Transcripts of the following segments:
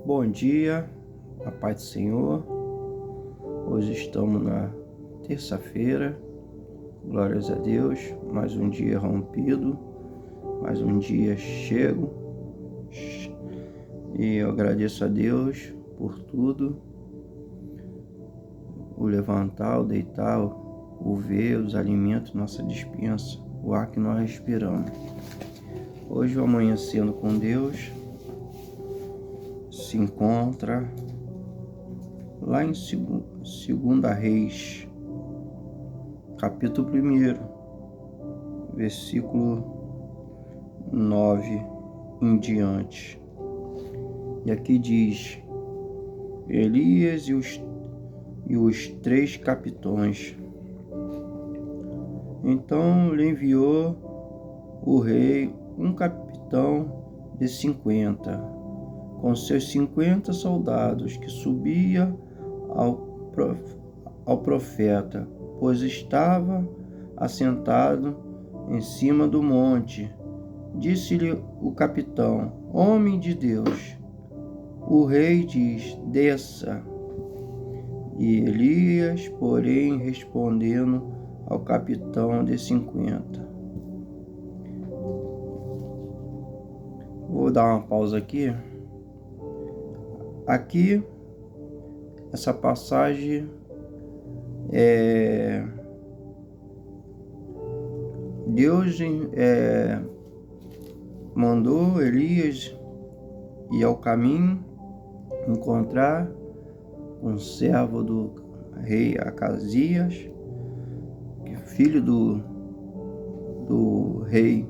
Bom dia, a paz do Senhor. Hoje estamos na terça-feira, glórias a Deus, mais um dia rompido, mais um dia chego. E eu agradeço a Deus por tudo, o levantar, o deitar, o ver, os alimentos, nossa despensa, o ar que nós respiramos. Hoje, o Amanhecendo com Deus se encontra lá em 2 Reis, capítulo 1, versículo 9 em diante. E aqui diz: Elias e os 3 capitães. Então lhe enviou o rei um capitão de 50, com seus 50 soldados, que subia ao profeta, pois estava assentado em cima do monte. Disse-lhe o capitão: Homem de Deus, o rei diz: desça. E Elias, porém, respondendo ao capitão de 50. Vou dar uma pausa aqui. Aqui, essa passagem Deus mandou Elias ir ao caminho, encontrar um servo do rei Acasias, filho do rei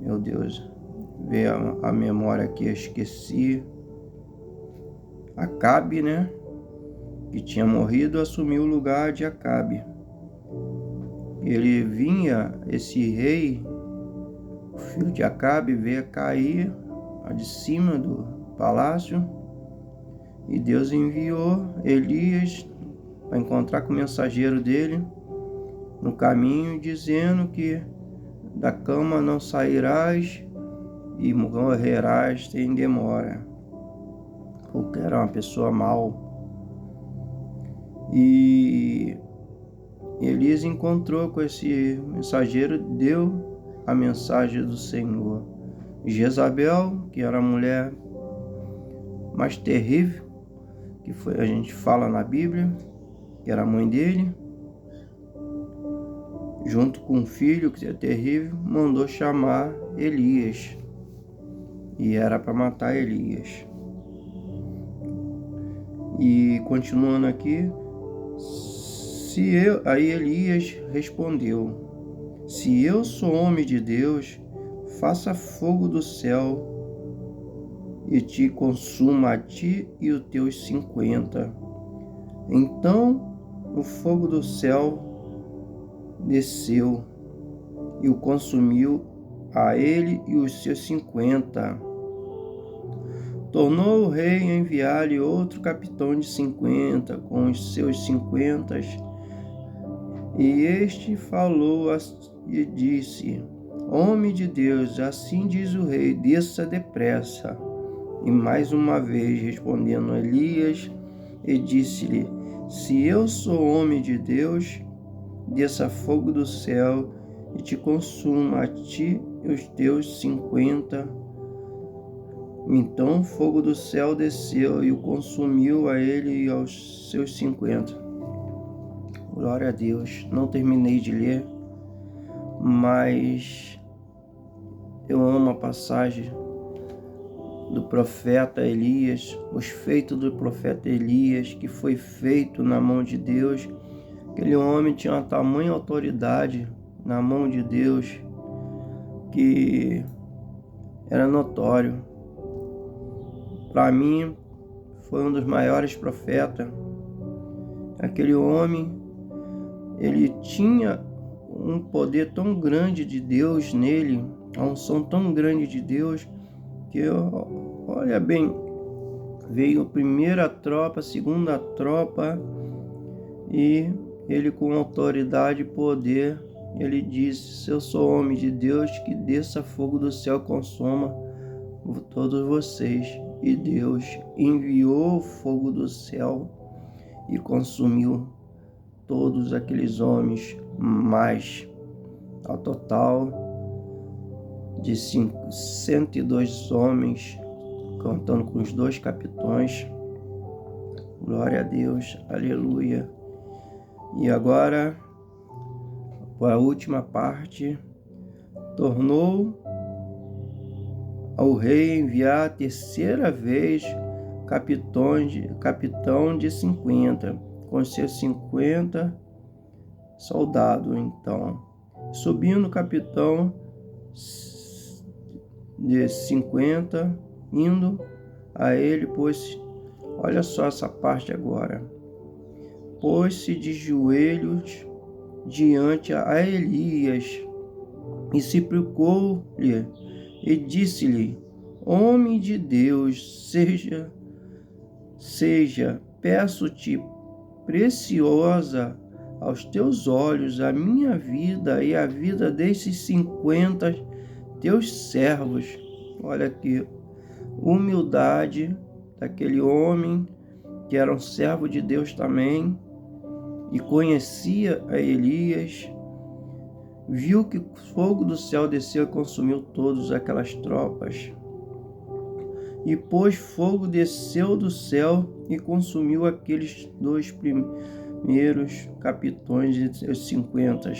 meu Deus, veio a memória aqui, eu esqueci. Acabe, né? Que tinha morrido, assumiu o lugar de Acabe. Ele vinha, esse rei, o filho de Acabe, veio cair de cima do palácio, e Deus enviou Elias para encontrar com o mensageiro dele no caminho, dizendo que da cama não sairás e morrerás sem demora, porque era uma pessoa mau. E Elias encontrou com esse mensageiro, deu a mensagem do Senhor. Jezabel, que era a mulher mais terrível que foi, a gente fala na Bíblia, que era a mãe dele, junto com um filho que é terrível, mandou chamar Elias, e era para matar Elias. E continuando aqui, aí Elias respondeu: se eu sou homem de Deus, faça fogo do céu e te consuma a ti e os teus 50. Então o fogo do céu desceu e o consumiu a ele e os seus 50. Tornou o rei a enviar-lhe outro capitão de 50 com os seus 50. E este falou e disse: Homem de Deus, assim diz o rei, desça depressa. E mais uma vez respondendo Elias, e disse-lhe: se eu sou homem de Deus, desça fogo do céu e te consuma a ti e os teus 50. Então o fogo do céu desceu e o consumiu a ele e aos seus 50. Glória a Deus. Não terminei de ler, mas eu amo a passagem do profeta Elias, os feitos do profeta Elias, que foi feito na mão de Deus. Aquele homem tinha uma tamanha autoridade na mão de Deus que era notório. Para mim, foi um dos maiores profetas. Aquele homem, ele tinha um poder tão grande de Deus nele, a unção tão grande de Deus, que, olha bem, veio a primeira tropa, a segunda tropa, e ele com autoridade e poder ele disse: se eu sou homem de Deus, que desça fogo do céu, consuma todos vocês. E Deus enviou fogo do céu e consumiu todos aqueles homens, mais ao total de 102 homens, contando com os 2 capitães. Glória a Deus, aleluia. E agora, a última parte, tornou ao rei enviar a terceira vez capitão de 50, com seus 50 soldados. Então, subindo o capitão de 50, indo a ele, pois, olha só essa parte agora, pôs-se de joelhos diante a Elias e suplicou-lhe e disse-lhe: homem de Deus, seja, peço-te, preciosa aos teus olhos a minha vida e a vida desses 50 teus servos. Olha aqui, humildade daquele homem que era um servo de Deus também e conhecia a Elias. Viu que o fogo do céu desceu e consumiu todas aquelas tropas. E pois fogo desceu do céu e consumiu aqueles 2 primeiros capitães de seus 50,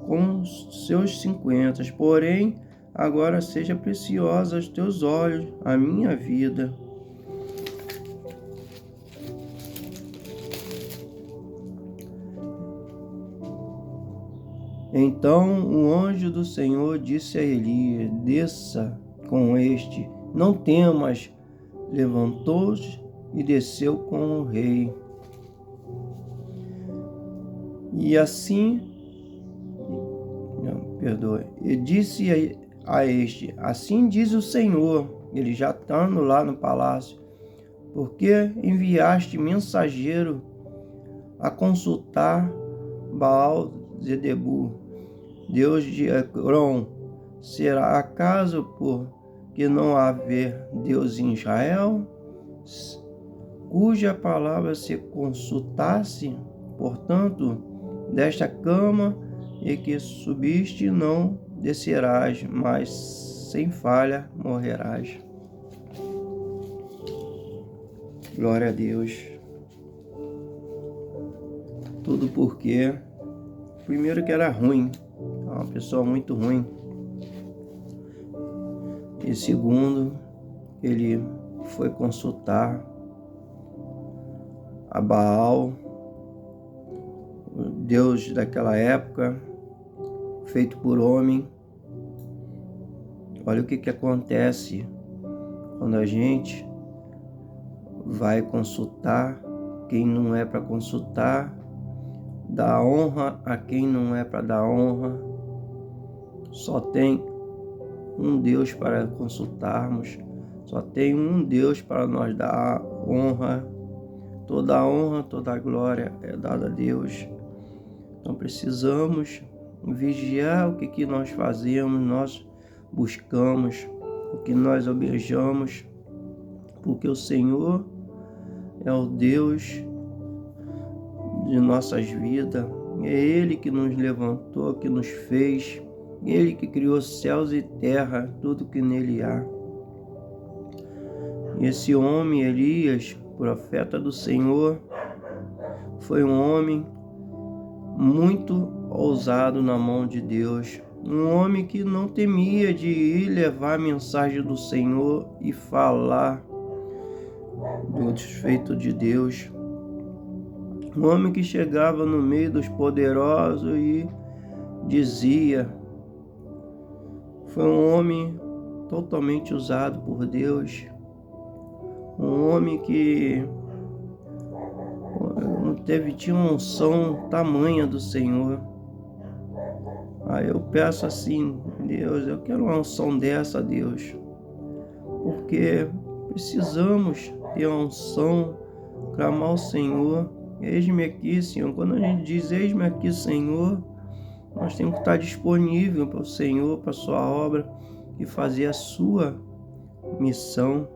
com seus 50. Porém, agora seja preciosa aos teus olhos a minha vida. Então o anjo do Senhor disse a Elias: desça com este, não temas. Levantou-se e desceu com o rei. E assim, e disse a este: assim diz o Senhor, ele já estando lá no palácio, porque enviaste mensageiro a consultar Baal-zedebu, Deus de Ecrom? Será acaso porque não haver Deus em Israel, cuja palavra se consultasse? Portanto, desta cama e que subiste não descerás, mas sem falha morrerás. Glória a Deus. Tudo porque, primeiro, que era ruim, uma pessoa muito ruim. E segundo, ele foi consultar a Baal, o Deus daquela época, feito por homem. Olha o que acontece quando a gente vai consultar quem não é para consultar, dá honra a quem não é para dar honra. Só tem um Deus para consultarmos, só tem um Deus para nós dar honra. Toda a honra, toda a glória é dada a Deus. Então precisamos vigiar o que nós fazemos, nós buscamos, o que nós almejamos, porque o Senhor é o Deus de nossas vidas. É Ele que nos levantou, que nos fez, Ele que criou céus e terra, tudo que nele há. Esse homem, Elias, profeta do Senhor, foi um homem muito ousado na mão de Deus, um homem que não temia de ir levar a mensagem do Senhor e falar do desfeito de Deus. Um homem que chegava no meio dos poderosos e dizia. Foi um homem totalmente usado por Deus, um homem que tinha uma unção tamanha do Senhor. Aí eu peço assim: Deus, eu quero uma unção dessa, Deus, porque precisamos ter uma unção, clamar ao Senhor: eis-me aqui, Senhor. Quando a gente diz eis-me aqui, Senhor, Nós temos que estar disponível para o Senhor, para a sua obra e fazer a sua missão.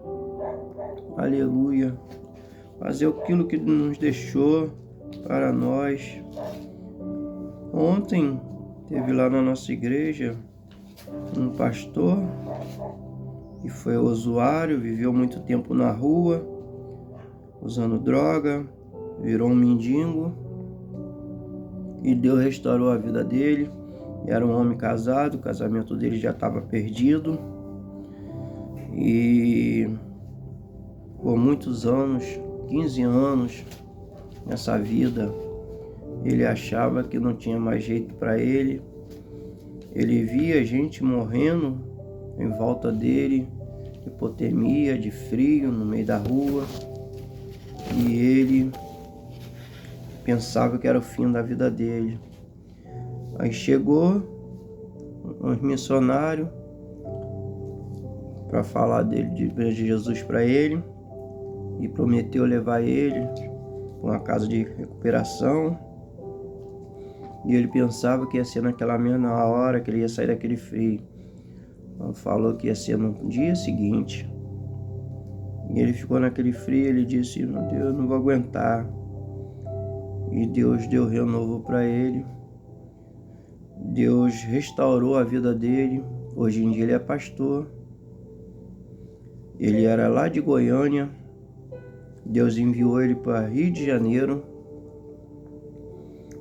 Aleluia. Fazer aquilo que nos deixou para nós. Ontem teve lá na nossa igreja um pastor que foi usuário, viveu muito tempo na rua, usando droga, virou um mendigo e Deus restaurou a vida dele. Era um homem casado, o casamento dele já estava perdido e por muitos anos, 15 anos nessa vida, ele achava que não tinha mais jeito para ele. Ele via gente morrendo em volta dele, hipotermia, de frio, no meio da rua, e ele pensava que era o fim da vida dele. Aí chegou uns missionários para falar de Jesus para ele e prometeu levar ele para uma casa de recuperação. E ele pensava que ia ser naquela mesma hora que ele ia sair daquele frio. Então, falou que ia ser no dia seguinte. E ele ficou naquele frio, ele disse: meu Deus, eu não vou aguentar. E Deus deu renovo para ele. Deus restaurou a vida dele. Hoje em dia ele é pastor. Ele era lá de Goiânia. Deus enviou ele para Rio de Janeiro.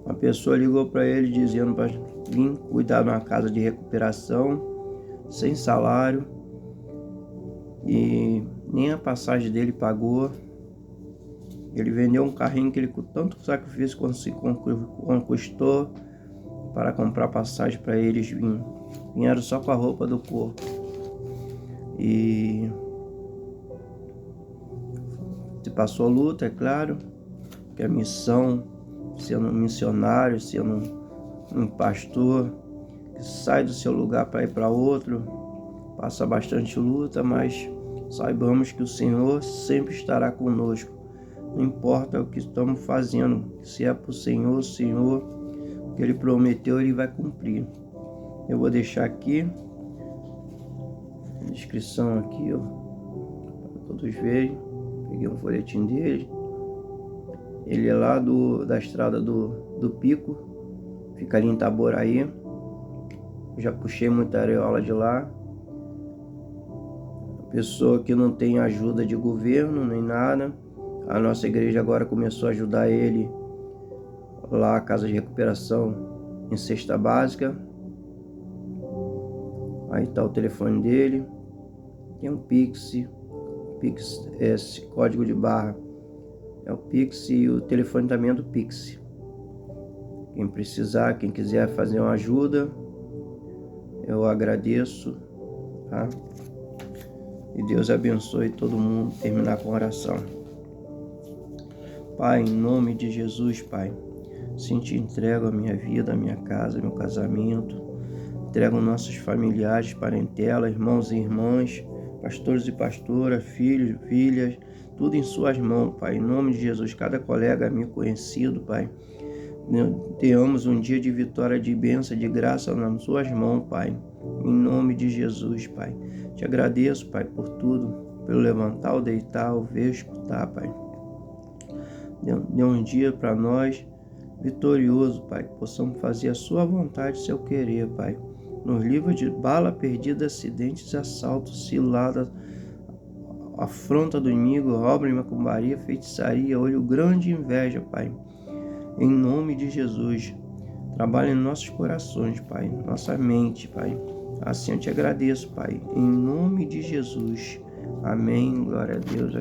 Uma pessoa ligou para ele dizendo para vir cuidar de uma casa de recuperação, sem salário, e nem a passagem dele pagou. Ele vendeu um carrinho que ele com tanto sacrifício conquistou para comprar passagem para eles virem. Vieram só com a roupa do corpo. E se passou luta, é claro, que a missão, sendo um missionário, sendo um pastor, que sai do seu lugar para ir para outro, passa bastante luta, mas saibamos que o Senhor sempre estará conosco. Não importa o que estamos fazendo, se é para o Senhor, o que Ele prometeu, Ele vai cumprir. Eu vou deixar aqui a descrição aqui, ó, para todos verem. Peguei um folhetim dele. Ele é lá da estrada do Pico, fica ali em Itaboraí. Já puxei muita areola de lá. Pessoa que não tem ajuda de governo nem nada. A nossa igreja agora começou a ajudar ele lá, a casa de recuperação em cesta básica. Aí tá o telefone dele. Tem um Pix, esse código de barra é o Pix e o telefone também é do Pix. Quem precisar, quem quiser fazer uma ajuda, eu agradeço, tá? E Deus abençoe todo mundo. Terminar com oração. Pai, em nome de Jesus, Pai, sim, te entrego a minha vida, a minha casa, meu casamento. Entrego nossos familiares, parentela, irmãos e irmãs, pastores e pastoras, filhos, filhas, tudo em suas mãos, Pai. Em nome de Jesus, cada colega, amigo, conhecido, Pai, tenhamos um dia de vitória, de bênção, de graça nas suas mãos, Pai. Em nome de Jesus, Pai. Te agradeço, Pai, por tudo, pelo levantar, o deitar, o ver, escutar, Pai. Dê um dia para nós vitorioso, Pai, que possamos fazer a sua vontade, seu querer, Pai. Nos livra de bala perdida, acidentes, assaltos, ciladas, afronta do inimigo, obra, macumbaria, feitiçaria, olho grande e inveja, Pai. Em nome de Jesus, trabalha em nossos corações, Pai, nossa mente, Pai. Assim eu te agradeço, Pai, em nome de Jesus. Amém. Glória a Deus.